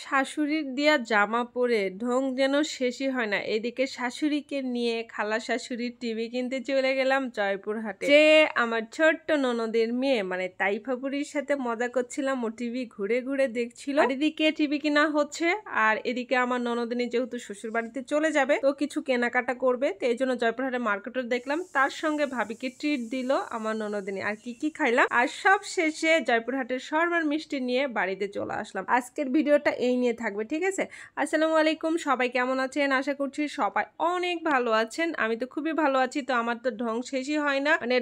শাশুড়ির দেয়া জামা পরে ঢং যেন শেষই হয় না। এদিকে শাশুড়িকে নিয়ে খালা শাশুড়ির টিভি কিনতে চলে গেলাম জয়পুরহাটে। যে আমার ছোট্ট ননদের মেয়ে মানে তাইফাপুরির সাথে মজা করছিলাম, ও টিভি ঘুরে ঘুরে দেখছিল। আর এদিকে টিভি কিনা হচ্ছে, আর এদিকে আমার ননদিনী যেহেতু শ্বশুর বাড়িতে চলে যাবে তো কিছু কেনাকাটা করবে, তো এই জন্য জয়পুরহাটে মার্কেটে দেখলাম। তার সঙ্গে ভাবিকে ট্রিট দিল আমার ননদিনী। আর কি কি খাইলাম, আর সব শেষে জয়পুরহাটের শর্মার মিষ্টি নিয়ে বাড়িতে চলে আসলাম। আজকের ভিডিওটা এই নিয়ে থাকবে, ঠিক আছে? আসসালামু আলাইকুম, সবাই কেমন আছেন? আশা করছি সবাই অনেক ভালো আছেন। আমি তো খুবই ভালো আছি। তো আমার তো ঢং শেষই হয় না, মানে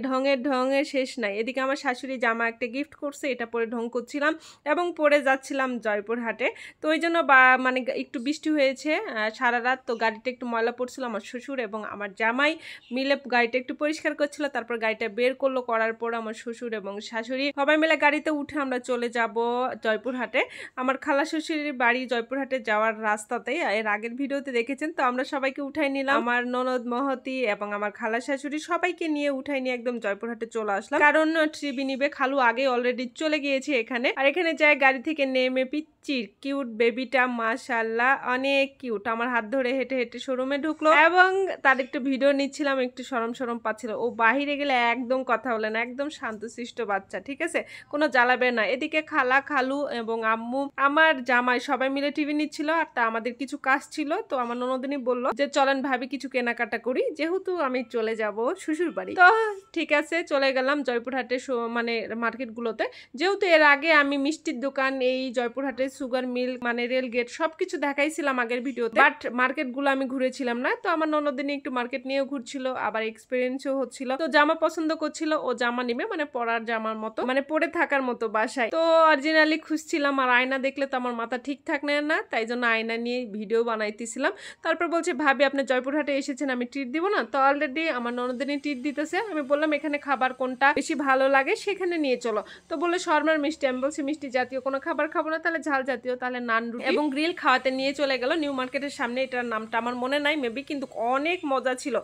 ঢঙের শেষ নাই। এদিকে আমার শাশুড়ি জামা একটা গিফট করছে, এটা পরে ঢং করছিলাম এবং পরে যাচ্ছিলাম জয়পুরহাটে। তো ওই জন্য মানে একটু বৃষ্টি হয়েছে সারা রাত, তো গাড়িটা একটু ময়লা পড়ছিল। আমার শ্বশুর এবং আমার জামাই মিলে গাড়িটা একটু পরিষ্কার করছিল, তারপর গাড়িটা বের করলো। করার পর আমার শ্বশুর এবং শাশুড়ি সবাই মিলে গাড়িতে উঠে আমরা চলে যাব জয়পুরহাটে। আমার খালা শ্বশুরের বাড়ি জয়পুরহাটে যাওয়ার রাস্তাতেই, এর আগের ভিডিওতে দেখেছেন। তো আমরা সবাইকে উঠাই নিলাম, আমার ননদ মহতি এবং আমার খালা শাশুড়ি সবাইকে নিয়ে উঠাই নিয়ে একদম জয়পুরহাটে চলে আসলাম, কারণ ট্রিবি নিবে। খালু আগে অলরেডি চলে গিয়েছে এখানে। আর এখানে যায় গাড়ি থেকে নেমে পিচ্চির কিউট বেবিটা মাশাআল্লাহ অনেক কিউট, আমার হাত ধরে হেঁটে হেঁটে শোরুমে ঢুকলো এবং তার একটু ভিডিও নিচ্ছিলাম। একটু শরম পাচ্ছিল, ও বাহিরে গেলে একদম কথা বলে না, একদম শান্তশিষ্ট বাচ্চা, ঠিক আছে, কোনো জ্বালাবে না। এদিকে খালা খালু এবং আম্মু আমার জামাই সবাই মিলে টিভি নিচ্ছিল। আর তা আমাদের কিছু কাজ ছিল, তো আমার ননদিনী বলল যে চলেন ভাবি কিছু কেনাকাটা করি, যেহেতু আমি চলে যাব শ্বশুর বাড়ি। তো ঠিক আছে, চলে গেলাম জয়পুরহাটে মানে মার্কেটগুলোতে। যেহেতু এর আগে আমি মিষ্টির দোকান, এই জয়পুরহাটে সুগার মিল, মানে রেল গেট সবকিছু দেখাইছিলাম আগের ভিডিওতে, বাট মার্কেটগুলো আমি ঘুরেছিলাম না। তো আমার ননদিনী একটু মার্কেট নিয়েও ঘুরছিল, আবার এক্সপিরিয়েন্সও হচ্ছিল। তো জামা পছন্দ করছিল, ও জামা নিবে, মানে পরার জামার মতো, মানে পরে থাকার মতো বাসায়। তো অরিজিনালি খুঁজছিলাম, আর আয়না দেখলে তো আমার মাথা ঠিকঠাক নেয় না, তাই জন্য আয়না নিয়ে ভিডিও বানাইতেছিলাম। তারপর বলছে ভাবি আপনি জয়পুরহাটে এসেছেন, আমি ট্রিট দিব না? তো অলরেডি আমার ননদিনী ট্রিট দিতেছে। আমি বললাম এখানে খাবার কোনটা বেশি ভালো লাগে সেখানে নিয়ে চলো। তো বললো শর্মার মিষ্টি। আমি বলছি মিষ্টি জাতীয় কোনো খাবার খাবো না, তাহলে ঝাল জাতীয়, তাহলে নান রুটি এবং গ্রিল খাওয়াতে নিয়ে চলে গেল নিউ মার্কেটের সামনে। এটার নামটা আমার মনে নাই মেবি, কিন্তু অনেক মজা ছিল।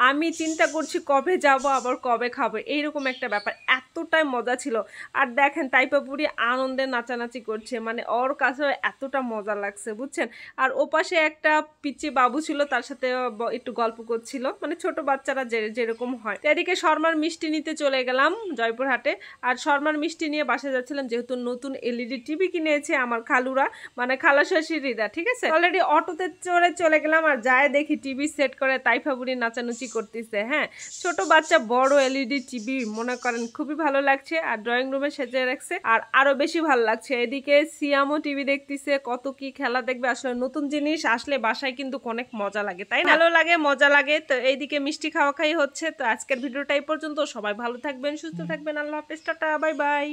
আমি চিন্তা করছি কবে যাব আবার কবে খাবো, এইরকম একটা ব্যাপার, এতটাই মজা ছিল। আর দেখেন তাইপাপুরি আনন্দে নাচানাচি করছে, মানে ওর কাছে এতটা মজা লাগছে বুঝছেন। আর ওপাশে একটা পিচ্চি বাবু ছিল, তার সাথে একটু গল্প করছিল, মানে ছোট বাচ্চারা যেরকম হয়। এদিকে শর্মার মিষ্টি নিতে চলে গেলাম জয়পুরহাটে। আর শর্মার মিষ্টি নিয়ে বাসা যাচ্ছিলাম, যেহেতু নতুন এলইডি টিভি কিনেছে আমার খালুরা, মানে খালা শাশুড়িরা, ঠিক আছে। অলরেডি অটোতে চলে গেলাম, আর যায় দেখি টিভি সেট করে তাইফাপুরি নাচানুচি করতেছে। হ্যাঁ, ছোট বাচ্চা বড় এলইডি টিভি, মনে করেন খুবই ভালো লাগছে। আর ড্রয়িং রুমে সেজে রাখছে, আর আরো বেশি ভালো লাগছে। এদিকে সিয়ামও টিভি দেখতেছে, কত কি খেলা দেখবে। আসলে নতুন জিনিস আসলে বাসায় কিন্তু অনেক মজা লাগে, তাই না? ভালো লাগে, মজা লাগে। তো এইদিকে মিষ্টি খাওয়া খাই হচ্ছে। তো আজকের ভিডিওটা এই পর্যন্ত, সবাই ভালো থাকবেন, সুস্থ থাকবেন, আল্লাহ হাফেজ, টাটা, বাই বাই।